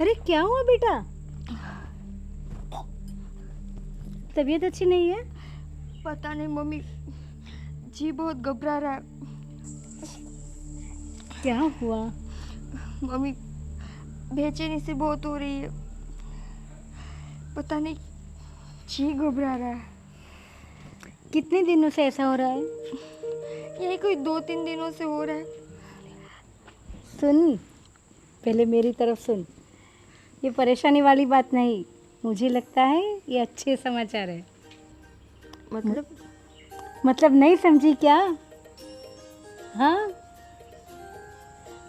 अरे क्या हुआ बेटा? तबीयत अच्छी नहीं है? पता नहीं मम्मी, जी बहुत घबरा रहा है। क्या हुआ? मम्मी बेचैनी से बहुत हो रही है, पता नहीं जी घबरा रहा है। कितने दिनों से ऐसा हो रहा है? यही कोई 2-3 दिनों से हो रहा है। सुन, पहले मेरी तरफ सुन। ये परेशानी वाली बात नहीं, मुझे लगता है ये अच्छे समाचार है। मतलब नहीं समझी क्या? हाँ,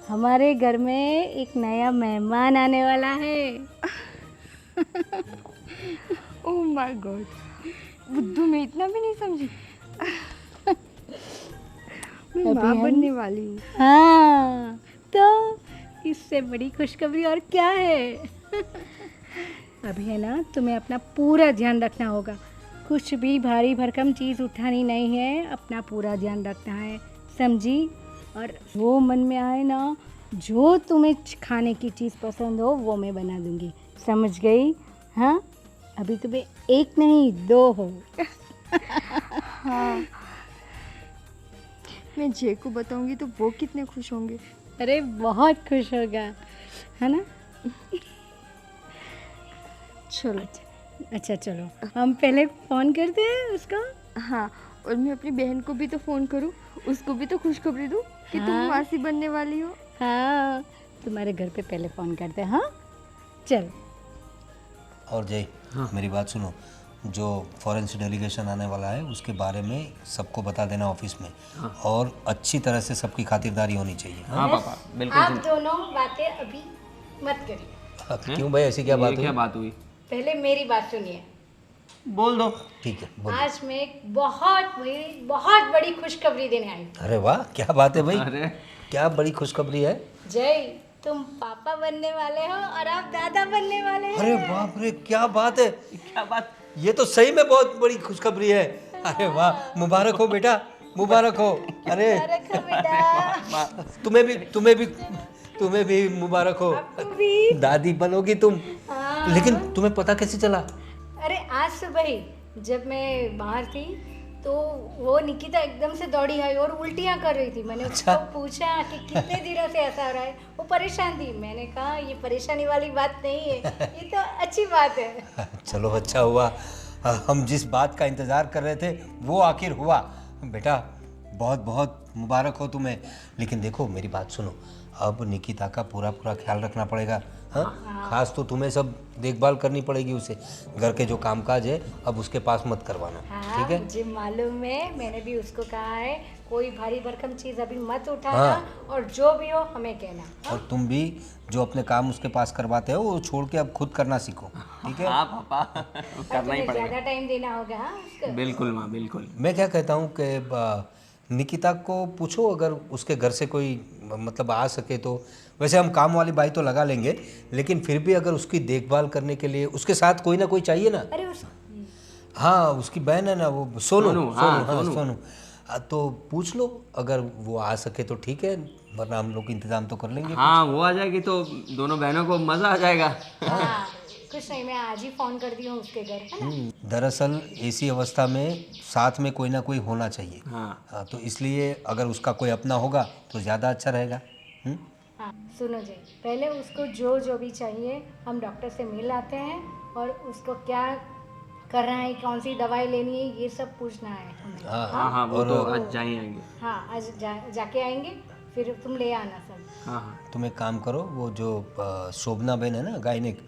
हमारे घर में एक नया मेहमान आने वाला है। ओह माय गॉड, बुद्धू मैं इतना भी नहीं समझी। मैं माँ बनने वाली हूँ। हाँ, तो इससे बड़ी खुशखबरी और क्या है? अभी है ना, तुम्हें अपना पूरा ध्यान रखना होगा। कुछ भी भारी भरकम चीज़ उठानी नहीं है, अपना पूरा ध्यान रखना है, समझी? और वो मन में आए ना, जो तुम्हें खाने की चीज़ पसंद हो वो मैं बना दूंगी, समझ गई? हाँ, अभी तुम्हें एक नहीं 2 हो। हाँ, मैं जय को बताऊंगी तो वो कितने खुश होंगे। अरे बहुत खुश होगा, है ना? चलो। अच्छा चलो, हम पहले फ़ोन करते हैं उसको। हाँ, और मैं अपनी बहन को भी तो फ़ोन करूँ, उसको भी तो खुशखबरी दूँ कि तुम हाँ। मासी बनने वाली हो। हाँ, तुम्हारे घर पे पहले फ़ोन करते हैं। हाँ चल। और जय, मेरी बात सुनो, जो फॉरेन से डेलीगेशन आने वाला है उसके बारे में सबको बता देना ऑफिस में। और अच्छी तरह से सबकी खातिरदारी होनी चाहिए। हाँ पापा, बिल्कुल। आप दोनों बातें अभी मत करिए, क्यों भाई, ऐसी क्या बात ये क्या हुई? बात हुई? पहले मेरी बात सुनिए। बोल दो। ठीक है, बोलो। आज मैं एक बहुत बड़ी खुशखबरी देने आई हूँ। अरे वाह, क्या बात है भाई? अरे क्या बड़ी खुशखबरी है? जय, तुम पापा बनने वाले हो और आप दादा बनने वाले हैं। अरे बाप रे, क्या बात है! क्या बात? ये तो सही में बहुत बड़ी खुशखबरी है। अरे वाह, मुबारक हो बेटा, मुबारक हो। अरे रखो बेटा। तुम्हें भी मुबारक हो। आपको भी। दादी बनोगी तुम। हाँ। लेकिन तुम्हें पता कैसे चला? अरे आज सुबह ही जब मैं बाहर थी तो वो निकिता एकदम से दौड़ी आई और उल्टियाँ कर रही थी। मैंने अच्छा। उसको पूछा कि कितने दिनों से ऐसा हो रहा है। वो परेशान थी। मैंने कहा ये परेशानी वाली बात नहीं है, ये तो अच्छी बात है। चलो अच्छा हुआ, हम जिस बात का इंतज़ार कर रहे थे वो आखिर हुआ। बेटा बहुत बहुत मुबारक हो तुम्हें। लेकिन देखो मेरी बात सुनो, अब निकिता का पूरा ख्याल रखना पड़ेगा। हाँ, खास तो तुम्हें सब देखभाल करनी पड़ेगी उसे। घर के जो कामकाज है अब उसके पास मत करवाना। हाँ, ठीक है? मुझे मालूम है, मैंने भी उसको कहा है कोई भारी भरकम चीज़ अभी मत उठाना। हाँ। और जो भी हो हमें कहना। हाँ? और तुम भी जो अपने काम उसके पास करवाते हो वो छोड़ के अब खुद करना सीखो। ठीक है? हाँ पापा, करना ही तुम्हें पड़ेगा। ज़्यादा टाइम देना होगा। हाँ उसको। बिल्कुल माँ, बिल्कुल। मैं क्या कहता हूँ कि निकिता को पूछो अगर उसके घर से कोई मतलब आ सके तो। वैसे हम काम वाली बाई तो लगा लेंगे, लेकिन फिर भी अगर उसकी देखभाल करने के लिए उसके साथ कोई ना कोई चाहिए ना। अरे उस हाँ, उसकी बहन है ना वो सोनू। हाँ, सोनू। सोनू। तो पूछ लो, अगर वो आ सके तो ठीक है, वरना हम लोग इंतजाम तो कर लेंगे। हाँ, वो आ जाएगी तो दोनों बहनों को मज़ा आ जाएगा। हाँ, कुछ नहीं, मैं आज ही फ़ोन कर दी हूँ उसके घर, है ना? दरअसल ऐसी अवस्था में साथ में कोई ना कोई होना चाहिए। हाँ। तो इसलिए अगर उसका कोई अपना होगा तो ज़्यादा अच्छा रहेगा। हाँ सुनो जी, पहले उसको जो भी चाहिए हम डॉक्टर से मिल आते हैं और उसको क्या करना है, कौन सी दवाई लेनी है, ये सब पूछना है हमें। हाँ हाँ, वो तो आज जाएंगे। हाँ आज जाके आएंगे, फिर तुम ले आना सब। हाँ हाँ। तुम एक काम करो, वो जो शोभना बहन है ना गायनिक,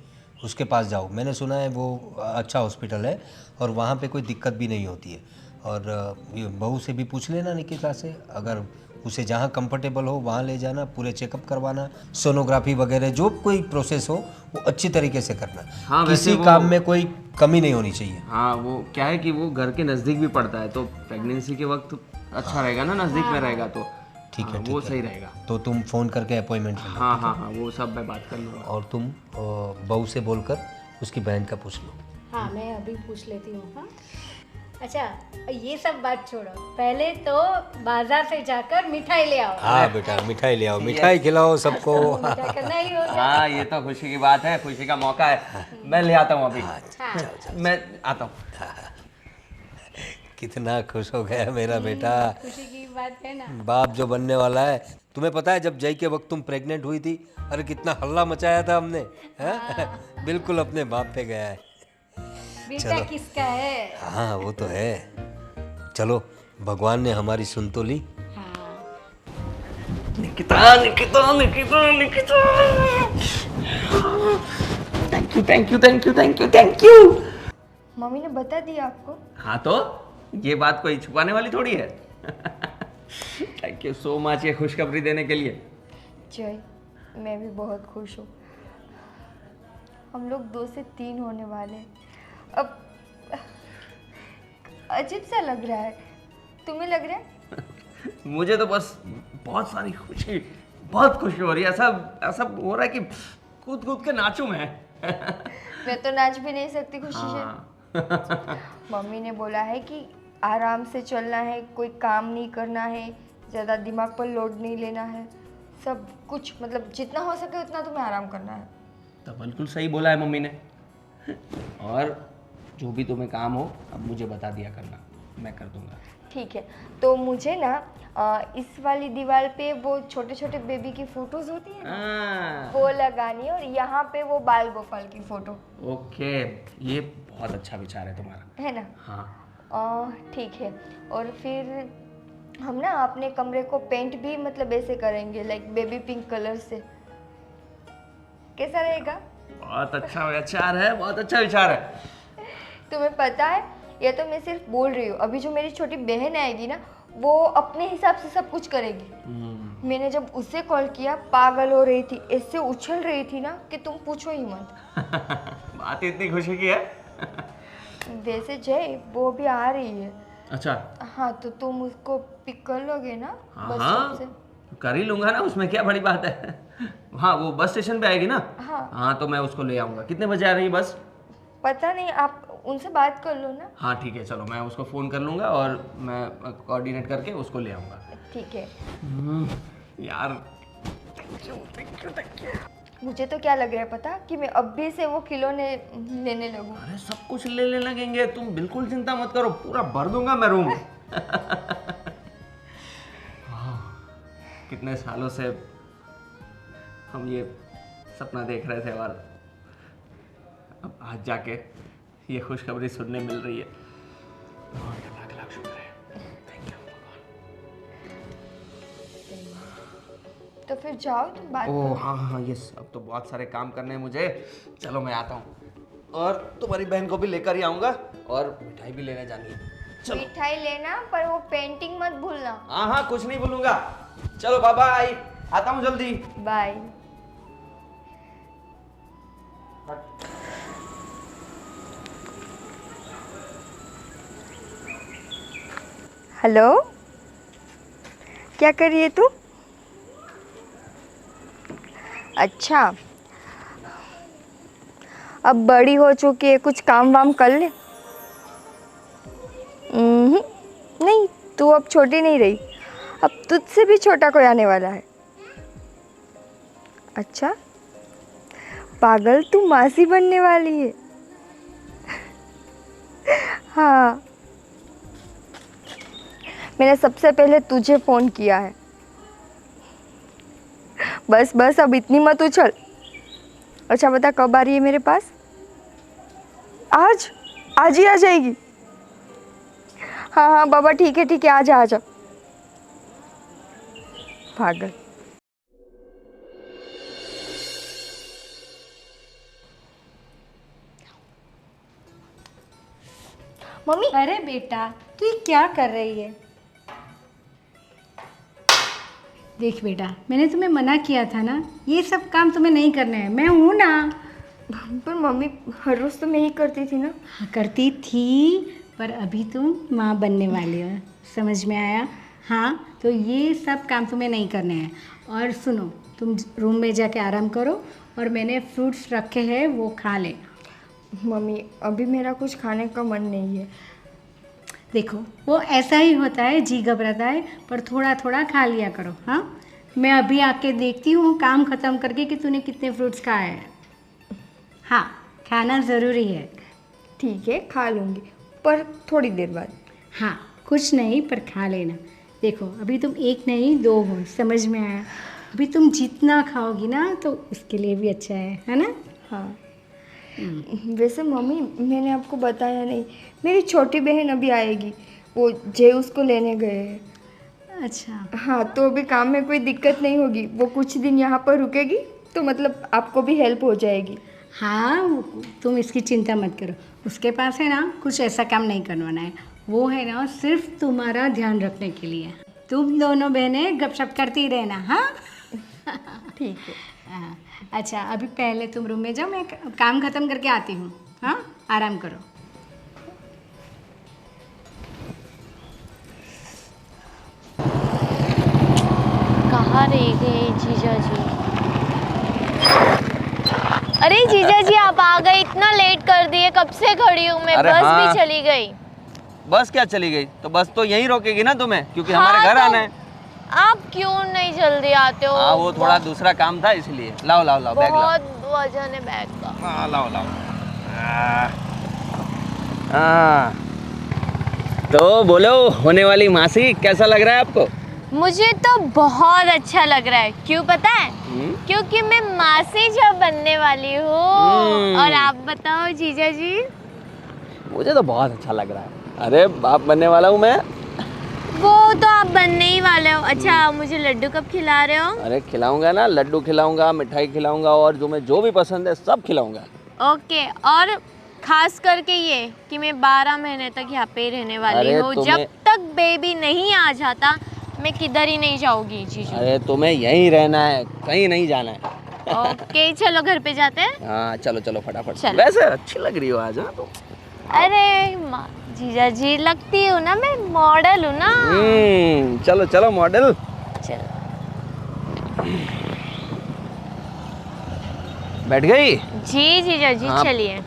उसके पास जाओ। मैंने सुना है वो अच्छा हॉस्पिटल है और वहाँ पे कोई दिक्कत भी नहीं होती है। और ये बहू से भी पूछ लेना निकिता से, अगर उसे जहाँ कंफर्टेबल हो वहाँ ले जाना, पूरे चेकअप करवाना, सोनोग्राफी वगैरह जो कोई प्रोसेस हो वो अच्छी तरीके से करना। हाँ, वैसे किसी वो- काम में कोई कमी नहीं होनी चाहिए। हाँ, वो क्या है कि वो घर के नज़दीक भी पड़ता है तो प्रेगनेंसी के वक्त अच्छा रहेगा ना, नज़दीक में रहेगा तो। ठीक है, हाँ, ठीक वो है। सही रहेगा। तो तुम फ़ोन करके अपॉइंटमेंट ले लो। हाँ हाँ हाँ, वो सब मैं बात कर लूँगा। और तुम बहू से बोलकर उसकी बहन का पूछ लो। हाँ मैं अभी पूछ लेती हूँ। हाँ अच्छा, ये सब बात छोड़ो, पहले तो बाजार से जाकर मिठाई ले आओ। हाँ बेटा, मिठाई ले आओ, मिठाई खिलाओ सबको। मिठाई करना ही होगा। हाँ ये तो खुशी की बात है, खुशी का मौका है। मैं ले आता हूँ अभी। मैं आता हूँ। कितना खुश हो गया मेरा बेटा, खुशी की बात है ना। बाप जो बनने वाला है। तुम्हें पता है जब जय के वक्त तुम प्रेग्नेंट हुई थी, अरे कितना हल्ला मचाया था हमने, हैं? बिल्कुल अपने बाप पे गया है। बेटा किसका है? हाँ वो तो है। चलो, भगवान ने हमारी सुन तो ली। Nikita Nikita Nikita Nikita, thank you thank you thank you thank you thank you. Mummy ने बता दिया आपको? हाँ तो ये बात कोई छुपाने वाली थोड़ी है। थैंक यू सो मच ये खुशखबरी देने के लिए। जय, मैं भी बहुत खुश हूँ। हम लोग 2 से 3 होने वाले हैं। अब अजीब सा लग रहा है, तुम्हें लग रहा है? मुझे तो बस बहुत सारी खुशी, बहुत खुशी हो रही है। ऐसा ऐसा हो रहा है कि कूद कूद के नाचूं मैं। मैं तो नाच भी नहीं सकती खुशी से। मम्मी ने बोला है कि आराम से चलना है, कोई काम नहीं करना है, ज़्यादा दिमाग पर लोड नहीं लेना है, सब कुछ मतलब जितना हो सके उतना तुम्हें आराम करना है। तो बिल्कुल सही बोला है मम्मी ने। और जो भी तुम्हें काम हो अब मुझे बता दिया करना, मैं कर दूंगा। ठीक है, तो मुझे ना इस वाली दीवार पे वो छोटे छोटे बेबी की फोटोज होती है ना, वो लगानी है, और यहाँ पे वो बाल गोपाल की फोटो। ओके, ये बहुत अच्छा विचार है तुम्हारा, है ना? हाँ। ठीक है, और फिर हम ना अपने कमरे को पेंट भी मतलब ऐसे करेंगे, लाइक बेबी पिंक कलर से। कैसा रहेगा? बहुत अच्छा विचार है, बहुत अच्छा विचार है। तुम्हें पता है, ये तो मैं सिर्फ बोल रही हूँ, अभी जो मेरी छोटी बहन आएगी ना, वो अपने हिसाब से सब कुछ करेगी। मैंने जब उसे कॉल किया, पागल हो रही थी, ऐसे उछल रही थी ना कि तुम पूछो ही मत। बात इतनी खुशी की है। वैसे जय, वो भी आ रही है। अच्छा, हाँ, तो तुम उसको पिक कर लोगे ना बस स्टॉप हाँ से? कर ही लूंगा ना, उसमें क्या बड़ी बात है। हाँ वो बस स्टेशन पे आएगी ना? हाँ। हाँ तो मैं उसको ले आऊंगा। कितने बजे आ रही है बस? पता नहीं, आप उनसे बात कर लो ना। हाँ ठीक है, चलो मैं उसको फ़ोन कर लूँगा और मैं कोऑर्डिनेट करके उसको ले आऊँगा। ठीक है। यार मुझे तो क्या लग रहा है पता, कि मैं अभी से वो खिलौने लेने लगूं। अरे सब कुछ लेने लगेंगे, तुम बिल्कुल चिंता मत करो, पूरा भर दूंगा मैं रूम। कितने सालों से हम ये सपना देख रहे थे और अब आज जाके ये खुशखबरी सुनने मिल रही है। भगवान का लाख लाख शुक्र है। थैंक यू भगवान। तो फिर जाओ, तुम बात ओह करो। हाँ हाँ यस, अब तो बहुत सारे काम करने हैं मुझे। चलो मैं आता हूँ और तुम्हारी बहन को भी लेकर ही आऊँगा और मिठाई भी लेने जानी है। चलो। मिठाई लेना, पर वो पेंटिंग मत भूलना। हाँ हाँ कुछ नहीं भूलूंगा। चलो बाय बाय, आता हूँ जल्दी। बाय। हेलो, क्या कर रही है तू? अच्छा, अब बड़ी हो चुकी है, कुछ काम वाम कर ले। नहीं, तू अब छोटी नहीं रही, अब तुझसे भी छोटा कोई आने वाला है। अच्छा, पागल, तू मासी बनने वाली है। हाँ, मैंने सबसे पहले तुझे फ़ोन किया है। बस बस, अब इतनी मत उछल। अच्छा बता, कब आ रही है मेरे पास? आज आज ही आ जाएगी? हाँ हाँ बाबा, ठीक है ठीक है, आजा आजा। पागल। मम्मी, अरे बेटा, तू ये क्या कर रही है? देख बेटा, मैंने तुम्हें मना किया था ना, ये सब काम तुम्हें नहीं करने हैं, मैं हूँ ना। पर मम्मी, हर रोज़ तो मैं ही करती थी ना। हाँ करती थी, पर अभी तुम माँ बनने वाली हो, समझ में आया? हाँ, तो ये सब काम तुम्हें नहीं करने हैं। और सुनो, तुम रूम में जाके आराम करो, और मैंने फ्रूट्स रखे हैं वो खा ले। मम्मी, अभी मेरा कुछ खाने का मन नहीं है। देखो वो ऐसा ही होता है, जी घबराता है, पर थोड़ा थोड़ा खा लिया करो। हाँ, मैं अभी आके देखती हूँ काम ख़त्म करके कि तूने कितने फ्रूट्स खाए हैं। हाँ, खाना ज़रूरी है। ठीक है, खा लूँगी, पर थोड़ी देर बाद। हाँ, कुछ नहीं पर खा लेना। देखो अभी तुम एक नहीं 2 हो, समझ में आया? अभी तुम जितना खाओगी ना तो उसके लिए भी अच्छा है ना? हाँ। वैसे मम्मी, मैंने आपको बताया नहीं, मेरी छोटी बहन अभी आएगी, वो जय उसको लेने गए हैं। अच्छा, हाँ, तो अभी काम में कोई दिक्कत नहीं होगी, वो कुछ दिन यहाँ पर रुकेगी, तो मतलब आपको भी हेल्प हो जाएगी। हाँ तुम इसकी चिंता मत करो। उसके पास है ना कुछ ऐसा काम नहीं करवाना है, वो है ना सिर्फ तुम्हारा ध्यान रखने के लिए। तुम दोनों बहनें गपशप करती रहना। हाँ ठीक है। हाँ, अच्छा अभी पहले तुम रूम में जाओ, मैं काम ख़त्म करके आती हूँ। हाँ, आराम करो। कहाँ रह गए जीजा जी? अरे जीजा जी आप आ गए, इतना लेट कर दिए, कब से खड़ी हूँ मैं। अरे बस हाँ। भी चली गई। बस क्या चली गई? तो बस तो यहीं रोकेगी ना तुम्हें, क्योंकि हाँ, हमारे घर तो आना है। आप क्यों नहीं जल्दी आते हो? हाँ, वो थोड़ा दूसरा काम था इसलिए। लाओ लाओ लाओ बैग लाओ। बहुत वजन है बैग का। हाँ लाओ लाओ। हाँ, तो बोलो होने वाली मासी, कैसा लग रहा है आपको? मुझे तो बहुत अच्छा लग रहा है। क्यों पता है? क्योंकि मैं मासी जब बनने वाली हूँ। और आप बताओ जीजा जी? मुझे तो बहुत अच्छा लग रहा है। अरे बाप बनने वाला हूँ मैं। वो तो आप बनने ही वाले हो। अच्छा मुझे लड्डू कब खिला रहे हो? अरे खिलाऊंगा ना, लड्डू खिलाऊंगा, मिठाई खिलाऊंगा, और जो भी पसंद है सब खिलाऊंगा। ओके, और खास करके ये कि मैं 12 महीने तक यहाँ पे ही रहने वाली अरे हूँ। तुम्हें- जब तक बेबी नहीं आ जाता मैं किधर ही नहीं जाऊंगी जीजू। अरे तुम्हें यहीं रहना है, कहीं नहीं जाना है। ओके चलो घर पे जाते हैं। हाँ चलो चलो फटाफट। चलो। वैसे अच्छी लग रही हो आज। हाँ तो अरे जीजा जी लगती हूँ ना, मैं मॉडल हूँ ना। चलो चलो मॉडल। चलो बैठ गई? जी जीजा जी हाँ। चलिए।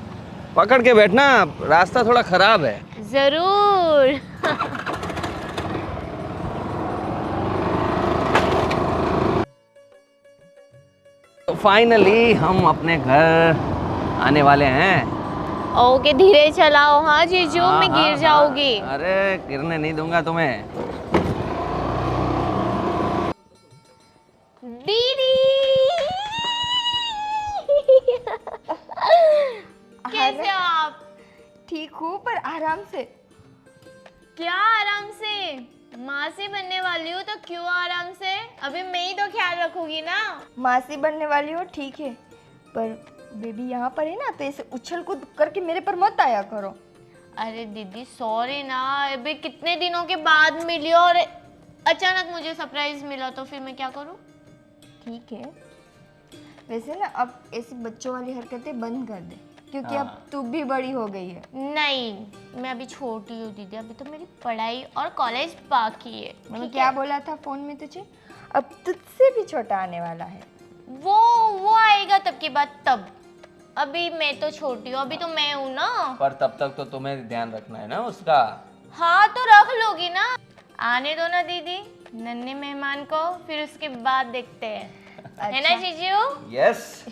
पकड़ के बैठना, रास्ता थोड़ा खराब है। जरूर। तो फाइनली हम अपने घर आने वाले हैं। ओके धीरे चलाओ। हाँ जीजू हाँ, मैं हाँ, गिर जाऊंगी। हाँ। अरे गिरने नहीं दूंगा तुम्हें। दीदी कैसे हो आप? ठीक हूँ, पर आराम से। क्या आराम से? माँ से बनने वाली हूँ तो क्यों आराम से? अभी मैं ही तो ख्याल रखूंगी ना। मासी बनने वाली हो ठीक है, पर बेबी यहाँ पर है ना, तो ऐसे उछल कूद करके मेरे पर मत आया करो। अरे दीदी सॉरी ना, अभी कितने दिनों के बाद मिली और अचानक मुझे सरप्राइज मिला, तो फिर मैं क्या करूँ? ठीक है, वैसे ना अब ऐसी बच्चों वाली हरकतें बंद कर दे, क्योंकि अब तू भी बड़ी हो गई है। नहीं मैं अभी छोटी हूँ दीदी, अभी तो मेरी पढ़ाई और कॉलेज बाकी है। मैंने ठीक क्या है? बोला था फोन में तुझे, अब तुझसे भी छोटा आने वाला है। वो आएगा तब की बात तब। अभी मैं तो छोटी हूँ, अभी तो मैं हूँ ना। पर तब तक तो तुम्हें ध्यान रखना है ना उसका। हाँ तो रख लोगी ना। आने दो ना दीदी नन्हे मेहमान को, फिर उसके बाद देखते हैं। है ना जीजू? यस।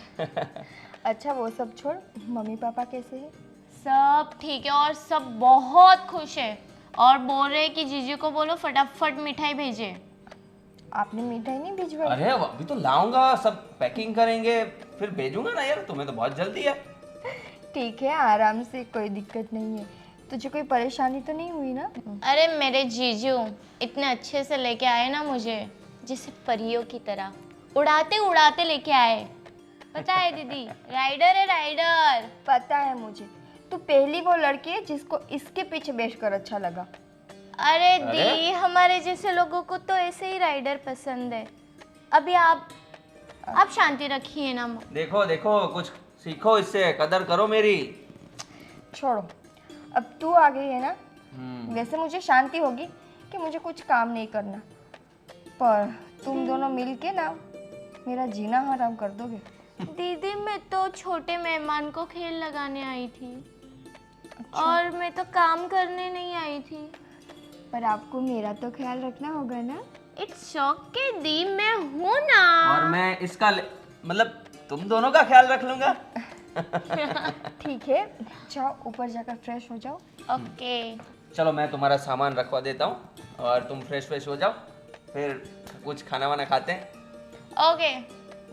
अच्छा वो सब छोड़, मम्मी पापा कैसे हैं? सब ठीक है और सब बहुत खुश है और बोल रहे हैं कि जीजू को बोलो फटाफट मिठाई भेजे। आपने मिठाई नहीं भिजवाई? अरे अभी तो लाऊंगा, सब पैकिंग करेंगे फिर भेजूंगा ना यार, तुम्हें तो बहुत जल्दी है। ठीक है, आराम से, कोई दिक्कत नहीं है। तुझे कोई परेशानी तो नहीं हुई ना? अरे मेरे जीजू इतने अच्छे से लेके आए ना मुझे, जैसे परियों की तरह उड़ाते उड़ाते लेके आए। पता है दीदी, राइडर है राइडर। पता है मुझे, तू पहली वो लड़की है जिसको इसके पीछे बैठकर अच्छा लगा। अरे दी हमारे जैसे लोगों को तो ऐसे ही राइडर पसंद है। अभी आप शांति रखिए ना। देखो देखो कुछ सीखो इससे, कदर करो मेरी। छोड़ो, अब तू आ गई है ना, वैसे मुझे शांति होगी कि मुझे कुछ काम नहीं करना, पर तुम दोनों मिलके ना मेरा जीना हराम कर दोगे। दीदी मैं तो छोटे मेहमान को खेल लगाने आई थी। और मैं तो काम करने नहीं आई थी। पर आपको मेरा तो ख्याल रखना होगा ना। इट्स ओके दी, मैं हूँ ना। और मैं इसका मतलब तुम दोनों का ख्याल रख लूंगा। ठीक है, जाओ ऊपर जाकर फ्रेश हो जाओ। ओके। चलो मैं तुम्हारा सामान रखवा देता हूँ और तुम फ्रेश हो जाओ, फिर कुछ खाना वाना खाते हैं। ओके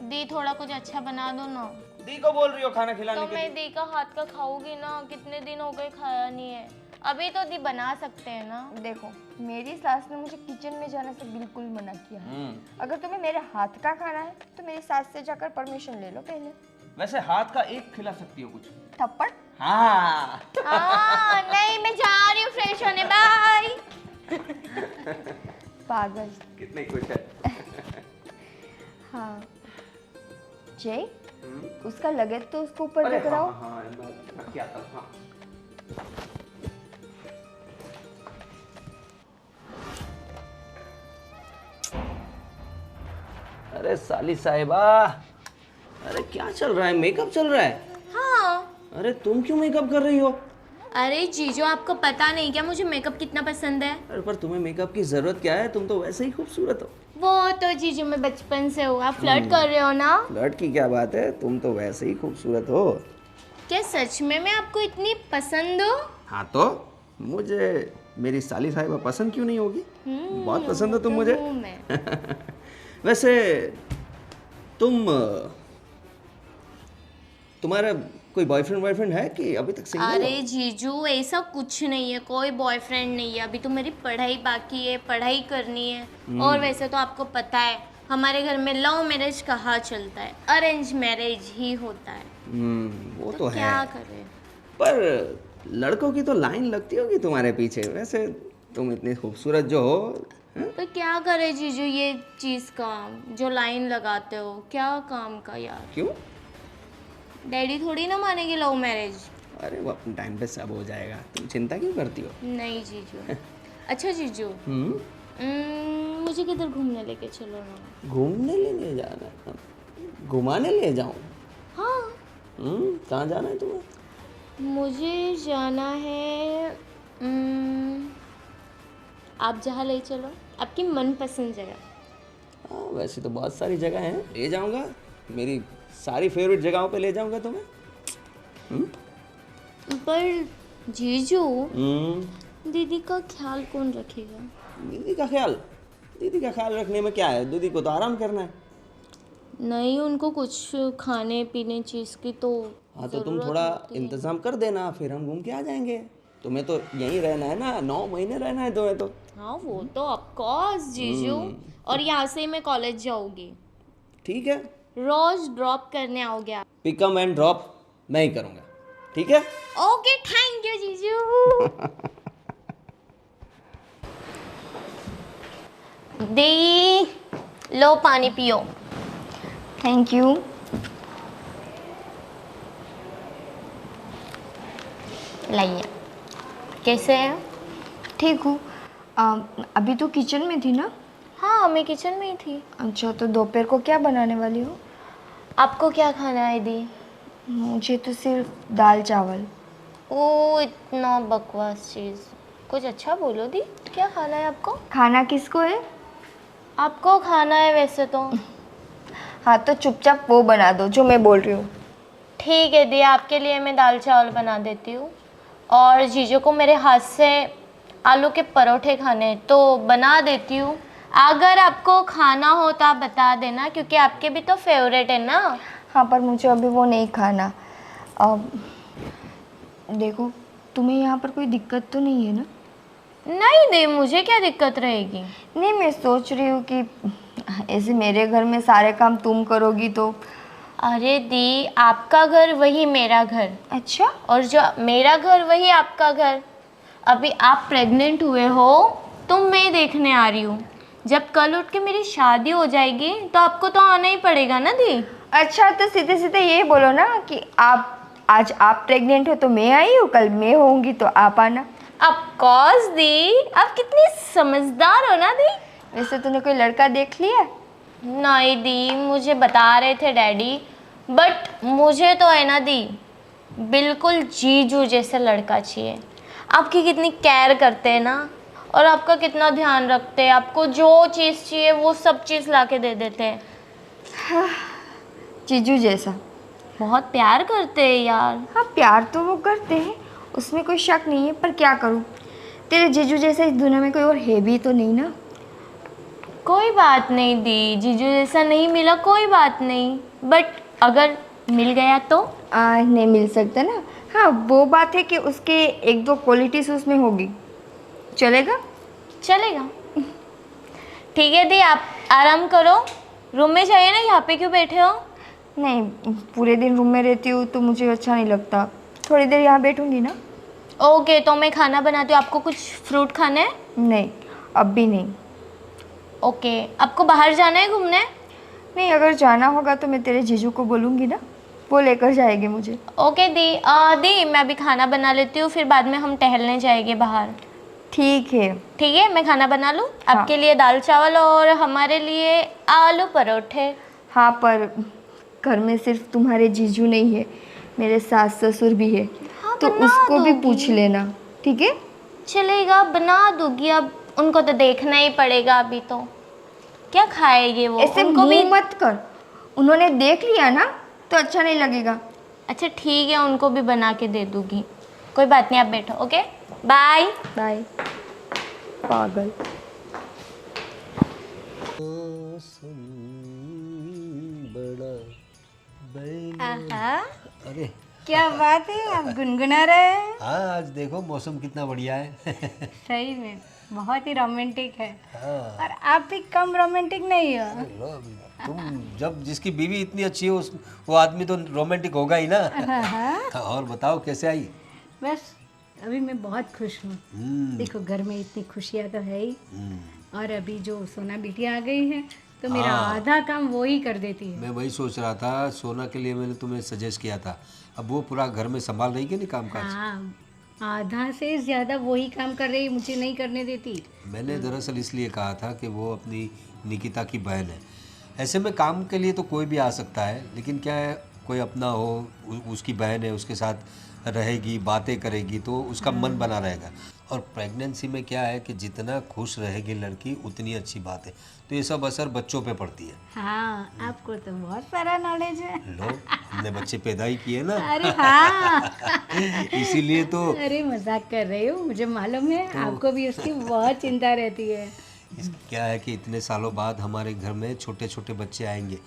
दी, थोड़ा कुछ अच्छा बना दो ना। दी को बोल रही हो खाना खिलाने तो के मैं लिए? दी का हाथ का खाऊंगी ना, कितने दिन हो गए खाया नहीं है। अभी तो दी बना सकते हैं ना। देखो, मेरी सास ने मुझे किचन में जाने से बिल्कुल मना किया है। अगर तुम्हें मेरे हाथ का खाना है तो मेरी सास से जाकर परमिशन ले लो पहले। वैसे हाथ का एक खिला सकती हो कुछ? थप्पड़? हाँ। नहीं, मैं जा रही हूँ फ्रेश होने, बाय। पागल। कितनी खुश है। हाँ जय, उसका लगेज तो उसको ऊपर लेकर आओ। हाँ, मैं क्या आता हूँ, हाँ। अरे साली साहिबा, अरे क्या चल रहा है? मेकअप चल रहा है? हाँ। अरे तुम क्यों मेकअप कर रही हो? अरे जीजू, आपको पता नहीं क्या मुझे मेकअप कितना पसंद है? अरे पर तुम्हें मेकअप की जरूरत क्या है? तुम तो वैसे ही खूबसूरत हो। वो तो जीजू मैं बचपन से हूँ, आप फ्लर्ट कर रहे हो ना? फ्लर्ट की क्या बात है, तुम तो वैसे ही खूबसूरत हो। क्या सच में मैं आपको इतनी पसंद हूँ? हाँ तो मुझे मेरी साली साहिबा पसंद क्यों नहीं होगी? बहुत पसंद हो तुम मुझे। हूँ मैं। वैसे तुम्हारा कोई बॉयफ्रेंड है कि अभी तक सिंगल हो? अरे जीजू, ऐसा कुछ नहीं है, कोई बॉयफ्रेंड नहीं है। अभी तो मेरी पढ़ाई बाकी है, पढ़ाई करनी है। और वैसे तो आपको पता है हमारे घर में लव मैरिज कहाँ चलता है, अरेंज मैरिज ही होता है। वो तो है, क्या करें? पर लड़कों की तो लाइन लगती होगी तुम्हारे पीछे। वैसे तुम इतनी खूबसूरत जो हो, हैं? तो क्या करे जीजू, ये चीज़ का जो लाइन लगाते हो, क्या काम का यार। क्यों? डैडी थोड़ी ना मानेंगे लव मैरिज। अरे वो अपने टाइम पे सब हो जाएगा, तुम चिंता क्यों करती हो? नहीं जीजू। अच्छा जीजू, मुझे किधर घूमने लेके चलो ना। घूमने ले जाना? घुमाने ले जाऊं? हाँ, कहाँ जाना है तुम्हें? मुझे जाना है आप जहाँ ले चलो, आपकी मनपसंद जगह। हाँ वैसे तो बहुत सारी जगह हैं, ले जाऊंगा। मेरी सारी फेवरेट जगहों पे ले जाऊंगा तुम्हें। पर जीजू, हम्म दीदी का ख्याल कौन रखेगा? दीदी का ख्याल रखने में क्या है? दीदी को तो आराम करना है। नहीं, उनको कुछ खाने पीने चीज़ की तो हाँ तो तुम ज़रूरत थोड़ा होती है। इंतजाम कर देना, फिर हम घूम के आ जाएंगे। तुम्हें तो यहीं रहना है ना, 9 महीने रहना है तुम्हें तो। हाँ वो तो ऑफ कोर्स जीजू। और यहाँ से मैं कॉलेज जाऊंगी, ठीक है, रोज ड्रॉप करने आओगे आप? पिकअप एंड ड्रॉप मैं ही करूँगा, ठीक है? ओके, थैंक यू जीजू। दी, लो पानी पियो। Thank you. लाइए। कैसे हैं? ठीक हूँ। अभी तो किचन में थी ना? हाँ, मैं किचन में ही थी। अच्छा, तो दोपहर को क्या बनाने वाली हो? आपको क्या खाना है दी? मुझे तो सिर्फ दाल चावल। ओ, इतना बकवास चीज़। कुछ अच्छा बोलो दी, क्या खाना है आपको? खाना किसको है? आपको खाना है वैसे तो। हाँ तो चुपचाप वो बना दो जो मैं बोल रही हूँ। ठीक है दी, आपके लिए मैं दाल चावल बना देती हूँ। और जीजू को मेरे हाथ से आलू के परोठे खाने हैं, तो बना देती हूँ। अगर आपको खाना हो तो आप बता देना, क्योंकि आपके भी तो फेवरेट है ना। हाँ, पर मुझे अभी वो नहीं खाना। देखो, तुम्हें यहाँ पर कोई दिक्कत तो नहीं है ना? नहीं दी, मुझे क्या दिक्कत रहेगी? नहीं, मैं सोच रही हूँ कि ऐसे मेरे घर में सारे काम तुम करोगी तो। अरे दी, आपका घर वही मेरा घर, अच्छा? और जो मेरा घर वही आपका घर। अभी आप प्रेग्नेंट हुए हो तो मैं देखने आ रही हूँ। जब कल उठ के मेरी शादी हो जाएगी तो आपको तो आना ही पड़ेगा ना दी। अच्छा, तो सीधे सीधे ये बोलो ना कि आज आप प्रेग्नेंट हो तो मैं आई हूँ, कल मैं होंगी तो आप आना। ऑफ कोर्स दी, आप कितनी समझदार हो ना दी। वैसे तूने कोई लड़का देख लिया? नहीं दी, मुझे बता रहे थे डैडी, बट मुझे तो है ना दी, बिल्कुल जीजू जैसा लड़का चाहिए। आपकी कितनी केयर करते हैं ना, और आपका कितना ध्यान रखते हैं। आपको जो चीज़ चाहिए वो सब चीज़ ला के दे देते हैं। जीजू जैसा। बहुत प्यार करते हैं यार। हाँ, प्यार तो वो करते हैं, उसमें कोई शक नहीं है, पर क्या करूँ, तेरे जीजू जैसा इस दुनिया में कोई और है भी तो नहीं ना। कोई बात नहीं दी, जीजू जैसा नहीं मिला कोई बात नहीं, बट अगर मिल गया तो? नहीं मिल सकता ना। हाँ, वो बात है कि उसके एक दो क्वालिटीज उसमें होगी। चलेगा? चलेगा। ठीक है दी, आप आराम करो, रूम में जाइए ना, यहाँ पे क्यों बैठे हो? नहीं, पूरे दिन रूम में रहती हूँ तो मुझे अच्छा नहीं लगता, थोड़ी देर यहाँ बैठूंगी ना। ओके, तो मैं खाना बनाती हूँ। आपको कुछ फ्रूट खाना है? नहीं, अब भी नहीं। ओके, आपको बाहर जाना है घूमने? नहीं, अगर जाना होगा तो मैं तेरे जीजू को बोलूँगी ना, वो लेकर जाएंगे मुझे। ओके दी, दी मैं अभी खाना बना लेती हूँ, फिर बाद में हम टहलने जाएंगे बाहर। ठीक है। ठीक है, मैं खाना बना लूँ? हाँ। आपके लिए दाल चावल और हमारे लिए आलू परोठे। हाँ, पर घर में सिर्फ तुम्हारे जीजू नहीं है, मेरे सास ससुर भी है। हाँ, तो बना उसको भी दूंगी। पूछ लेना, ठीक है? चलेगा, बना दूंगी। अब उनको तो देखना ही पड़ेगा, अभी तो क्या खाएंगे वो? ऐसे उनको भी मुंह मत कर, उन्होंने देख लिया ना तो अच्छा नहीं लगेगा। अच्छा ठीक है, उनको भी बना के दे दूंगी, कोई बात नहीं। आप बैठो। Okay, bye bye. पागल। आहा, अरे क्या बात है, आप गुनगुना रहे हैं। हाँ, आज देखो मौसम कितना बढ़िया है। सही में बहुत ही रोमांटिक है। हाँ, और आप भी कम रोमांटिक नहीं हो। लो अभी, तुम जब जिसकी बीवी इतनी अच्छी हो वो आदमी तो रोमांटिक होगा ही ना। हाँ, और बताओ कैसे आई? बस अभी मैं बहुत खुश हूँ। देखो घर में इतनी खुशियाँ तो है ही, और अभी जो सोना बिटिया आ गई है तो मेरा हाँ। आधा काम वो ही कर देती है। मैं वही सोच रहा था, सोना के लिए मैंने तुम्हें सजेस्ट किया था। अब वो पूरा घर में संभाल रही कि नहीं काम काज? हाँ, आधा से ज़्यादा वही काम कर रही, मुझे नहीं करने देती। मैंने दरअसल इसलिए कहा था कि वो अपनी निकिता की बहन है। ऐसे में काम के लिए तो कोई भी आ सकता है, लेकिन क्या है, कोई अपना हो, उसकी बहन है, उसके साथ रहेगी, बातें करेगी तो उसका मन बना रहेगा। और प्रेगनेंसी में क्या है कि जितना खुश रहेगी लड़की उतनी अच्छी बात है। तो ये सब असर बच्चों पे पड़ती है। हाँ, आपको तो बहुत सारा नॉलेज है। लो, हमने बच्चे पैदा ही किए ना। अरे हाँ। इसीलिए तो अरे मजाक कर रही हो, मुझे मालूम है आपको भी उसकी बहुत चिंता रहती है। क्या है कि इतने सालों बाद हमारे घर में छोटे छोटे बच्चे आएंगे।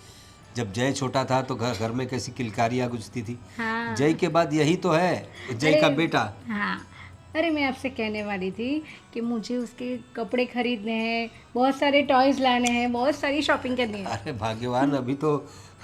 जब जय छोटा था तो घर घर में कैसी किलकारियाँ गुजती थी। हाँ। जय के बाद यही तो है, जय का बेटा। हाँ, अरे मैं आपसे कहने वाली थी कि मुझे उसके कपड़े खरीदने हैं, बहुत सारे टॉयज लाने हैं, बहुत सारी शॉपिंग करनी है। अरे भाग्यवान, अभी तो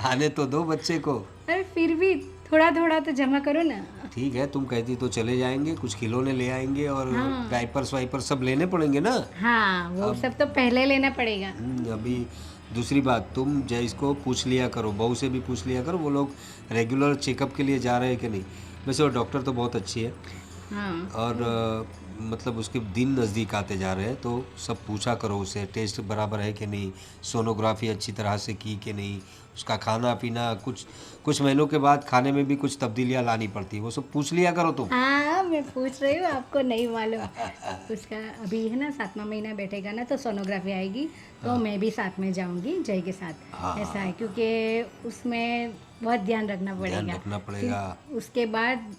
आने तो दो बच्चे को। अरे फिर भी थोड़ा थोड़ा तो जमा करो ना। ठीक है, तुम कहती तो चले जाएंगे, कुछ खिलौने ले आएंगे और डायपर्स वाइपर्स सब लेने पड़ेंगे ना। हाँ, वो सब तो पहले लेना पड़ेगा। अभी दूसरी बात, तुम जयस को पूछ लिया करो, बहू से भी पूछ लिया करो वो लोग रेगुलर चेकअप के लिए जा रहे हैं कि नहीं। वैसे वो डॉक्टर तो बहुत अच्छी है। हाँ, और मतलब उसके दिन नज़दीक आते जा रहे हैं, तो सब पूछा करो उसे, टेस्ट बराबर है कि नहीं, सोनोग्राफी अच्छी तरह से की कि नहीं, उसका खाना पीना, कुछ महीनों के बाद खाने में भी कुछ तब्दीलियाँ लानी पड़ती है, वो सब पूछ लिया करो तुम। हाँ, मैं पूछ रही हूँ, आपको नहीं मालूम। उसका अभी है ना 7वां महीना बैठेगा ना तो सोनोग्राफी आएगी, तो मैं भी साथ में जाऊंगी जय के साथ। ऐसा है क्योंकि उसमें बहुत ध्यान रखना पड़ेगा। उसके बाद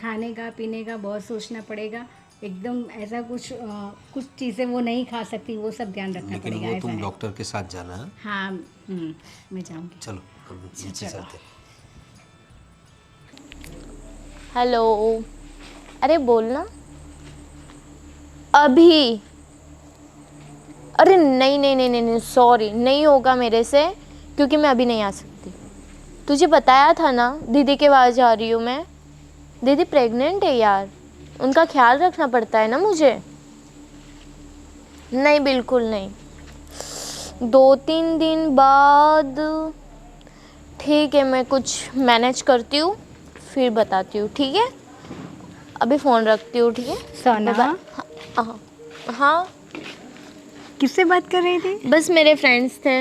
खाने का पीने का बहुत सोचना पड़ेगा। एकदम ऐसा कुछ चीज़ें वो नहीं खा सकती, वो सब ध्यान रखना लेकिन पड़ेगा। वो ऐसा तुम है। डॉक्टर के साथ जाना है। हाँ, मैं जाऊंगी। चलो हम नीचे चलते हैं। हेलो, अरे बोलना अभी। अरे नहीं नहीं नहीं नहीं नहीं, सॉरी, नहीं होगा मेरे से, क्योंकि मैं अभी नहीं आ सकती। तुझे बताया था ना दीदी के पास जा रही हूँ मैं। दीदी प्रेग्नेंट है यार, उनका ख्याल रखना पड़ता है ना मुझे। नहीं, बिल्कुल नहीं, 2-3 दिन बाद। ठीक है, मैं कुछ मैनेज करती हूँ, फिर बताती हूँ, ठीक है? अभी फ़ोन रखती हूँ, ठीक है? सोना, हाँ, हाँ, किससे बात कर रही थी? बस मेरे फ्रेंड्स थे।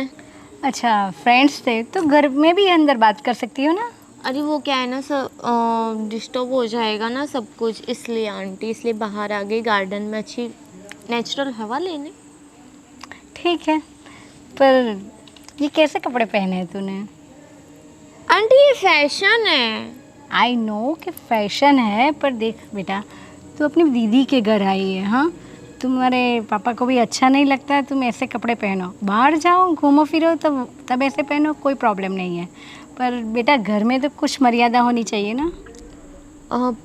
अच्छा, फ्रेंड्स थे तो घर में भी अंदर बात कर सकती हो ना। अरे वो क्या है ना सब डिस्टर्ब हो जाएगा ना सब कुछ, इसलिए आंटी, इसलिए बाहर आ गई गार्डन में अच्छी नेचुरल हवा लेने। ठीक है, पर ये कैसे कपड़े पहने हैं तूने? आंटी ये फैशन है। आई नो कि फैशन है, पर देख बेटा, तू अपनी दीदी के घर आई है। हाँ, तुम्हारे पापा को भी अच्छा नहीं लगता है तुम ऐसे कपड़े पहनो। बाहर जाओ, घूमो फिरो, तब ऐसे पहनो, कोई प्रॉब्लम नहीं है। पर बेटा घर में तो कुछ मर्यादा होनी चाहिए ना।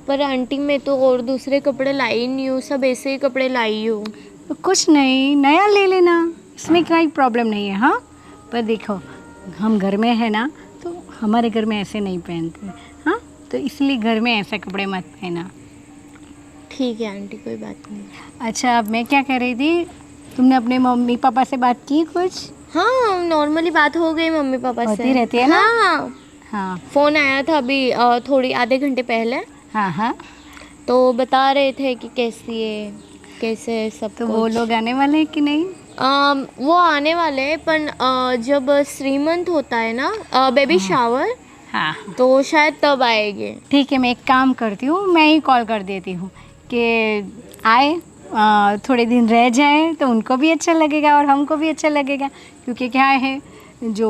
पर आंटी मैं तो और दूसरे कपड़े लाई नहीं हूँ, सब ऐसे ही कपड़े लाई हूँ। तो कुछ नहीं, नया ले लेना, इसमें कोई प्रॉब्लम नहीं है। हाँ, पर देखो हम घर में है ना, तो हमारे घर में ऐसे नहीं पहनते। हाँ, तो इसलिए घर में ऐसे कपड़े मत पहना। ठीक है आंटी, कोई बात नहीं। अच्छा, अब मैं क्या कह रही थी, तुमने अपने मम्मी पापा से बात की कुछ? हाँ, नॉर्मली बात हो गई मम्मी पापा से। होती रहती है ना? हाँ हाँ फ़ोन आया था अभी थोड़ी आधे घंटे पहले, हाँ हाँ। तो बता रहे थे कि कैसी है, कैसे है सब तो कुछ। वो लोग आने वाले हैं कि नहीं? वो आने वाले हैं, पर जब श्रीमंत होता है ना, बेबी शावर, हाँ तो शायद तब आएंगे। ठीक है, मैं एक काम करती हूँ, मैं ही कॉल कर देती हूँ कि आए, थोड़े दिन रह जाए तो उनको भी अच्छा लगेगा और हमको भी अच्छा लगेगा। क्योंकि क्या है, जो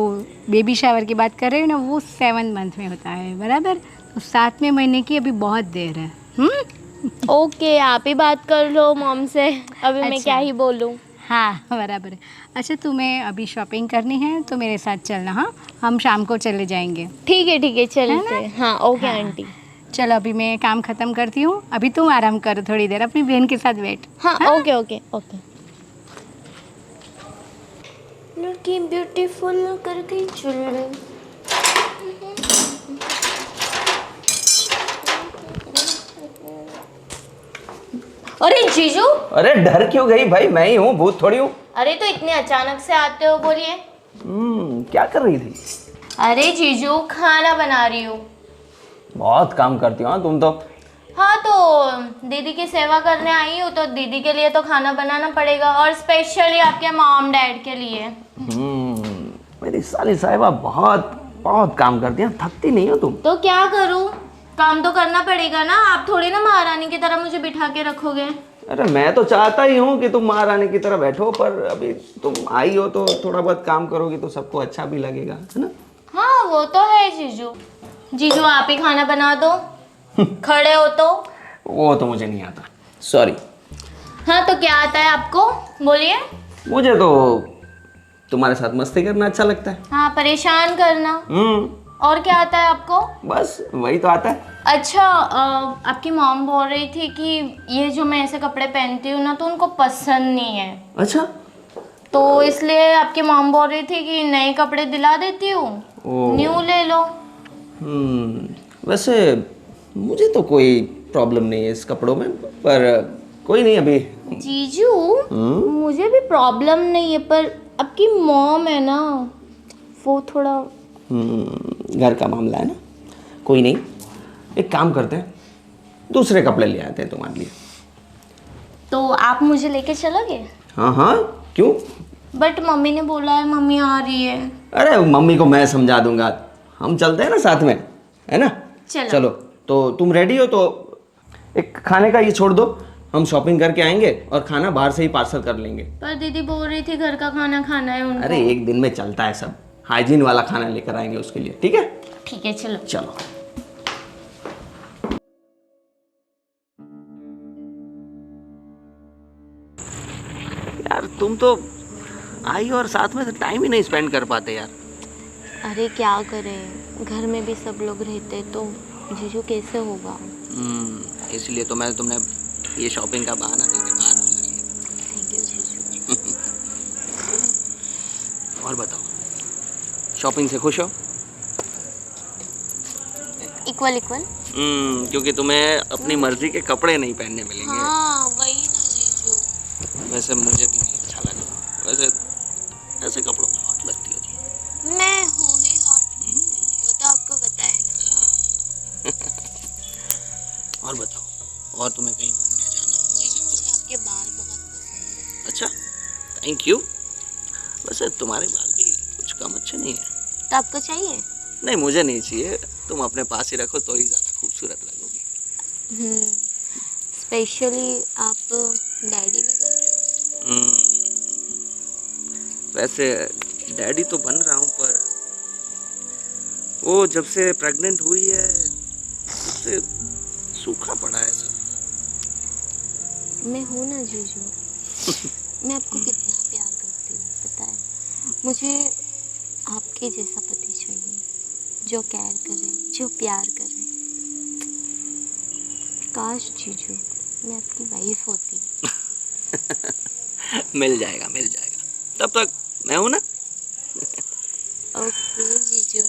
बेबी शावर की बात कर रहे हो ना, वो 7 मंथ में होता है, बराबर? तो 7वें महीने की अभी बहुत देर है। ओके, आप ही बात कर लो मॉम से, अभी मैं अच्छा। क्या ही बोलूँ। हाँ बराबर है। अच्छा, तुम्हें अभी शॉपिंग करनी है तो मेरे साथ चलना। हाँ, हम शाम को चले जाएंगे। ठीक है चलते हैं। हाँ ओके हाँ। आंटी। चलो, अभी मैं काम ख़त्म करती हूँ, अभी तुम आराम करो थोड़ी देर, अपनी बहन के साथ बैठ। हाँ ओके ओके ओके। लड़की ब्यूटीफुल कर गई चुल। अरे जीजू, अरे डर क्यों गई भाई, मैं ही हूँ, भूत थोड़ी हूँ। अरे तो इतने अचानक से आते हो, बोलिए। क्या कर रही थी? अरे जीजू, खाना बना रही हूँ। बहुत काम करती हो हाँ तुम तो। हाँ, तो दीदी की सेवा करने आई हूँ, तो दीदी के लिए तो खाना बनाना पड़ेगा, और स्पेशली आपके मॉम डैड के लिए। मेरी साली साहिबा बहुत बहुत काम करती है, थकती नहीं हो तुम? तो क्या करूँ, काम तो करना पड़ेगा ना, आप थोड़ी ना महारानी की तरह मुझे बिठा के रखोगे। अरे मैं तो चाहता ही हूँ कि तुम महारानी की तरह बैठो, पर अभी तुम आई हो तो थोड़ा बहुत काम करोगी तो सबको अच्छा भी लगेगा, है ना? हाँ वो तो है जीजू। जीजू आप ही खाना बना दो, खड़े हो तो। वो तो मुझे नहीं आता, सॉरी। हाँ तो क्या आता है आपको, बोलिए। मुझे तो तुम्हारे साथ मस्ती करना अच्छा लगता है। हाँ, परेशान करना। और क्या आता है आपको? बस वही तो आता है। अच्छा, आपकी मॉम बोल रही थी कि ये जो मैं ऐसे कपड़े पहनती हूँ ना, तो उनको पसंद नहीं है। अच्छा, तो इसलिए आपकी मॉम बोल रही थी कि नए कपड़े दिला देती हूँ, न्यू ले लो। वैसे मुझे तो कोई प्रॉब्लम नहीं है इस कपड़ों में, पर कोई नहीं अभी। जीजू, मुझे भी प्रॉब्लम नहीं है, पर आपकी मॉम है ना, वो थोड़ा घर का मामला है ना, कोई नहीं, एक काम करते हैं, दूसरे कपड़े ले आते हैं तुम्हारे लिए। तो आप मुझे लेके चलोगे? हाँ हाँ, क्यों? बट मम्मी ने बोला है, मम्मी आ रही है। अरे मम्मी को मैं समझा दूंगा, हम चलते हैं ना साथ में, है ना? चलो तो तुम रेडी हो तो एक खाने का ये छोड़ दो, हम शॉपिंग करके आएंगे और खाना बाहर से ही पार्सल कर लेंगे। पर दीदी बोल रही थी घर का खाना खाना है उनको। अरे एक दिन में चलता है सब, हाइजीन वाला खाना लेकर आएंगे उसके लिए, ठीक है? ठीक है चलो। चलो। यार तुम तो आई और साथ में टाइम ही नहीं स्पेंड कर पाते यार। अरे क्या करें, घर में भी सब लोग रहते तो जीजू कैसे होगा। इसलिए तो मैंने तुमने ये शॉपिंग का बहाना देके बाहर बुला लिया। थैंक यू जीजू। और बताओ, शॉपिंग से खुश हो? Equal equal. क्योंकि तुम्हें अपनी मर्जी के कपड़े नहीं पहनने मिलेंगे। हाँ वही ना जीजू। वैसे मुझे भी नहीं अच्छा लगा, वैसे ऐसे कपड़ों में हॉट लगती हो तुम। मैं हूँ ही हॉट, वो तो आपको पता है ना। और बताओ, और तुम्हें कहीं घूमने जाना हो? जीजू मुझे आपके बाल बहुत पसंद है। अच्छा, थैंक यू। वैसे तुम्हारे बाल भी कुछ कम अच्छे नहीं है। तो आपको चाहिए? नहीं मुझे नहीं चाहिए, तुम अपने पास ही रखो तो ही ज़्यादा खूबसूरत लगोगी। स्पेशली आप डैडी भी बन रहे हो। वैसे डैडी तो बन रहा हूँ, पर वो जब से प्रेग्नेंट हुई है तब से सूखा पड़ा है सब। मैं हूँ ना जीजू, मैं आपको कितना प्यार करती हूँ पता है। मुझे आपके जैसा पति चाहिए, जो केयर करे, जो प्यार करे। काश जीजू मैं आपकी वाइफ होती। मिल जाएगा मिल जाएगा, तब तक मैं हूं ना। ओके जीजू।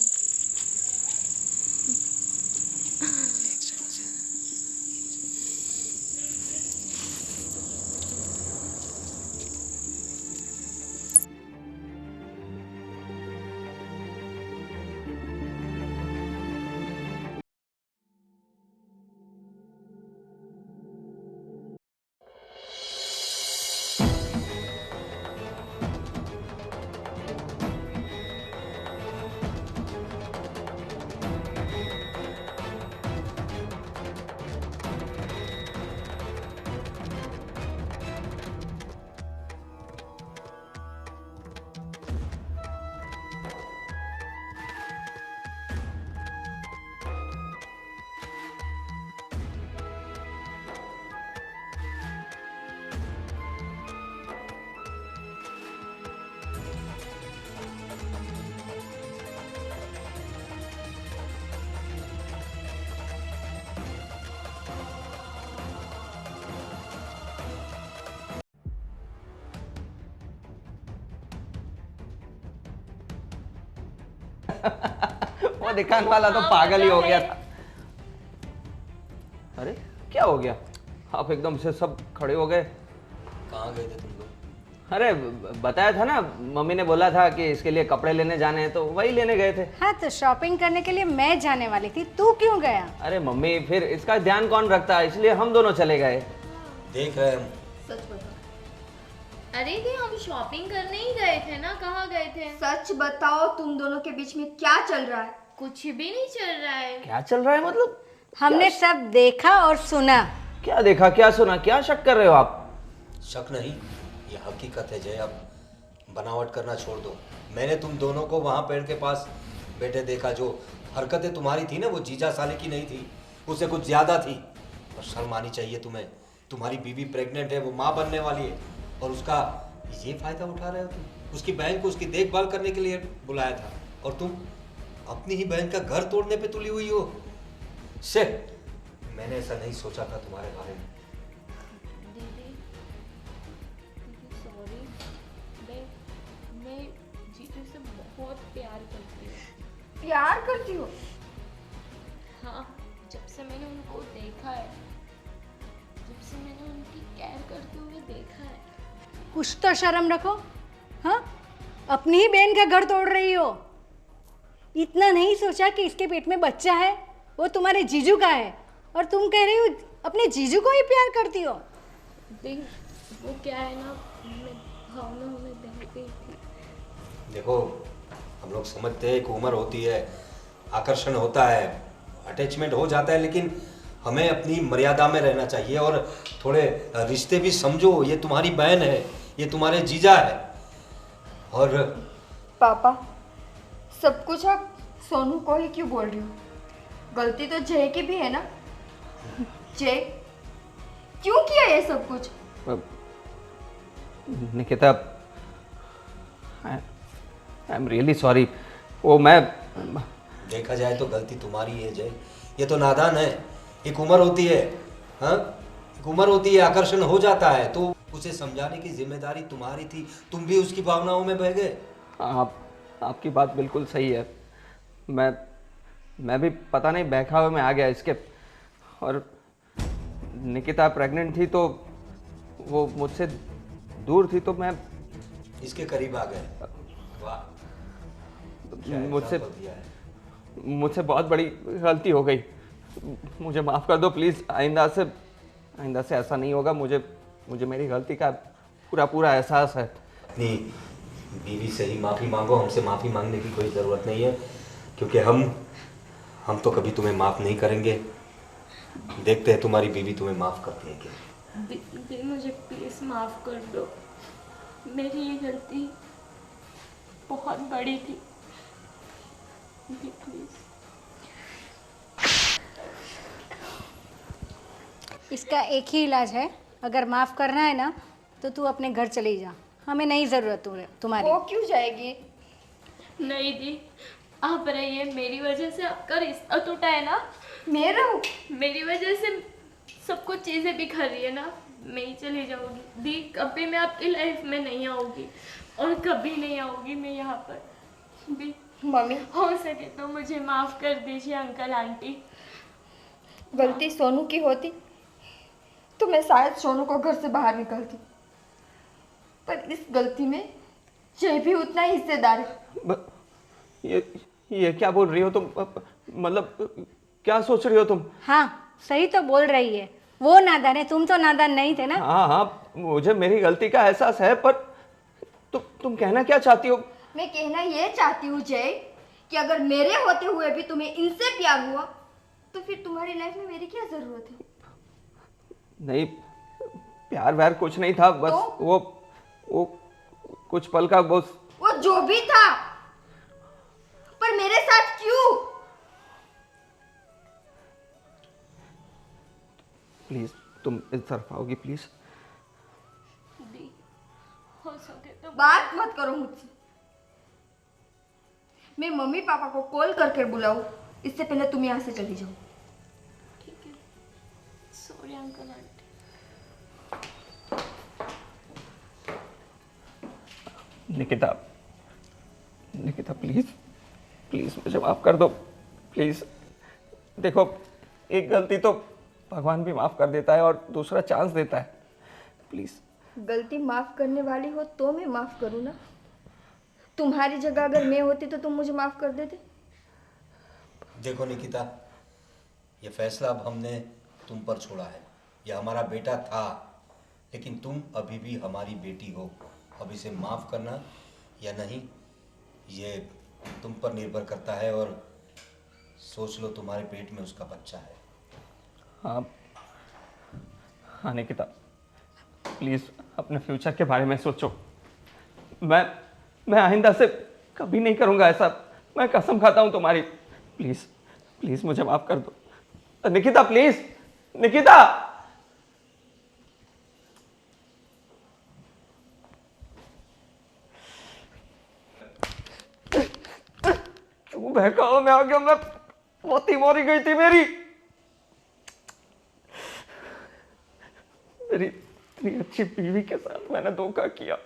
वो दिखाने वाला तो पागल ही हो गया था। अरे क्या हो गया, आप एकदम से सब खड़े हो गए? कहाँ गए थे तुम लोग? अरे बताया था ना, मम्मी ने बोला था कि इसके लिए कपड़े लेने जाने हैं, तो वही लेने गए थे। हाँ तो शॉपिंग करने के लिए मैं जाने वाली थी, तू क्यों गया? अरे मम्मी, फिर इसका ध्यान कौन रखता है, इसलिए हम दोनों चले गए। देख रहे हम। सच बताओ, अरे दी हम शॉपिंग करने ही गए थे ना, कहाँ गए थे? सच बताओ तुम दोनों के बीच में क्या चल रहा है? कुछ भी नहीं चल रहा है। क्या चल रहा है मतलब? हमने सब देखा और सुना। क्या देखा क्या सुना, क्या शक कर रहे हो आप? शक नहीं, ये हकीकत है जय। अब बनावट करना छोड़ दो। मैंने तुम दोनों को वहाँ पेड़ के पास बैठे देखा। जो हरकतें तुम्हारी थी ना, वो जीजा साले की नहीं थी, उससे कुछ ज़्यादा थी। और शर्म आनी चाहिए तुम्हें। तुम्हारी बीवी प्रेग्नेंट है, वो माँ बनने वाली है, और उसका ये फ़ायदा उठा रहे हो तुम। उसकी बहन को उसकी देखभाल करने के लिए बुलाया था, और तुम अपनी ही बहन का घर तोड़ने पे तुली हुई हो। से मैंने ऐसा नहीं सोचा था तुम्हारे बारे में। दीदी सॉरी, मैं जीजू से बहुत प्यार करती हूँ। प्यार करती हो? हाँ, जब से मैंने उनको देखा है, जब से मैंने उनकी केयर करते हुए देखा है। कुछ तो शर्म रखो। हाँ, अपनी ही बहन का घर तोड़ रही हो। इतना नहीं सोचा कि इसके पेट में बच्चा है, वो तुम्हारे जीजू का है, और तुम कह रही हो अपने जीजू को ही प्यार करती हो। देख वो क्या है ना, मैं भावनाओं में बह गई थी। देखो, हम लोग समझते हैं एक उम्र होती है, आकर्षण होता है, अटैचमेंट हो जाता है, लेकिन हमें अपनी मर्यादा में रहना चाहिए। और थोड़े रिश्ते भी समझो। ये तुम्हारी बहन है, ये तुम्हारे जीजा है। और पापा, सब कुछ आप सोनू को ही क्यों बोल रही हो? गलती तो जय की भी है ना? जय क्यों किया ये सब कुछ? Nikita, I am really sorry. वो मैं देखा जाए तो गलती तुम्हारी है जय। ये तो नादान है। एक उम्र होती है, हाँ, एक उम्र होती है, आकर्षण हो जाता है, तो उसे समझाने की जिम्मेदारी तुम्हारी थी। तुम भी उसकी भावनाओं में बह गए। आपकी बात बिल्कुल सही है। मैं भी पता नहीं बहकावे में आ गया इसके। और निकिता प्रेग्नेंट थी तो वो मुझसे दूर थी, तो मैं इसके करीब आ गए। वाह, क्या मुझसे example दिया है। मुझसे बहुत बड़ी गलती हो गई। मुझे माफ़ कर दो प्लीज़। आइंदा से ऐसा नहीं होगा। मुझे मेरी गलती का पूरा एहसास है। अपनी बीवी से ही माफ़ी मांगो, हमसे माफ़ी मांगने की कोई ज़रूरत नहीं है। क्योंकि हम तो कभी तुम्हें माफ़ नहीं करेंगे। देखते हैं तुम्हारी बीवी तुम्हें माफ़ करती है क्या। दी मुझे प्लीज़ माफ़ कर दो, मेरी ये गलती बहुत बड़ी थी। दी प्लीज़। इसका एक ही इलाज है, अगर माफ़ करना है ना तो तू अपने घर चली जा, हमें नहीं ज़रूरत तुम्हारी। वो क्यों जाएगी? नहीं दी, आप रहिए, मेरी वजह से आपका रिश्ता टूटा है ना, मेरा? मेरी वजह से सब कुछ चीज़ें बिखर रही है ना, मैं ही चली जाऊंगी। दी कभी मैं आपकी लाइफ में नहीं आऊंगी और कभी नहीं आऊंगी मैं यहाँ पर। दी मम्मी, हो सके तो मुझे माफ़ कर दीजिए अंकल आंटी। गलती सोनू की होती तो मैं शायद सोनू को घर से बाहर निकलती, पर इस गलती में जय भी उतना ही हिस्सेदार है। ये क्या बोल रही हो तुम? मतलब क्या सोच रही हो तुम? हाँ सही तो बोल रही है, वो नादान है, तुम तो नादान नहीं थे ना। हाँ हाँ, मुझे मेरी गलती का एहसास है, पर तुम कहना क्या चाहती हो? मैं कहना ये चाहती हूँ जय कि अगर मेरे होते हुए भी तुम्हें इनसे प्यार हुआ तो फिर तुम्हारी लाइफ में मेरी क्या जरूरत है? नहीं, प्यार व्यार कुछ नहीं था, बस तो? वो कुछ पल का वो जो भी था, पर मेरे साथ क्यों? प्लीज तुम इस तरफ आओगी प्लीज? दी हो सके तो बात मत करो मुझसे। मैं मम्मी पापा को कॉल करके बुलाऊं इससे पहले तुम यहाँ से चली जाओ। ठीक है, sorry uncle aunty. Nikita please please मुझे माफ कर दो प्लीज। देखो, एक गलती तो भगवान भी माफ कर देता है और दूसरा चांस देता है। प्लीज। गलती माफ करने वाली हो तो मैं माफ करूँ ना? तुम्हारी जगह अगर मैं होती तो तुम मुझे माफ कर देते? देखो निकिता, ये फैसला अब हमने तुम पर छोड़ा है। ये हमारा बेटा था, लेकिन तुम अभी भी हमारी बेटी हो। अब इसे माफ़ करना या नहीं ये तुम पर निर्भर करता है। और सोच लो, तुम्हारे पेट में उसका बच्चा है। हाँ हाँ निकिता, प्लीज अपने फ्यूचर के बारे में सोचो। मैं आइंदा से कभी नहीं करूँगा ऐसा, मैं कसम खाता हूँ तुम्हारी। प्लीज प्लीज मुझे माफ कर दो निकिता, प्लीज निकिता। क्यों बहकावा में आ गया मैं? मोती मोरी गई थी मेरी इतनी अच्छी बीवी के साथ मैंने धोखा किया।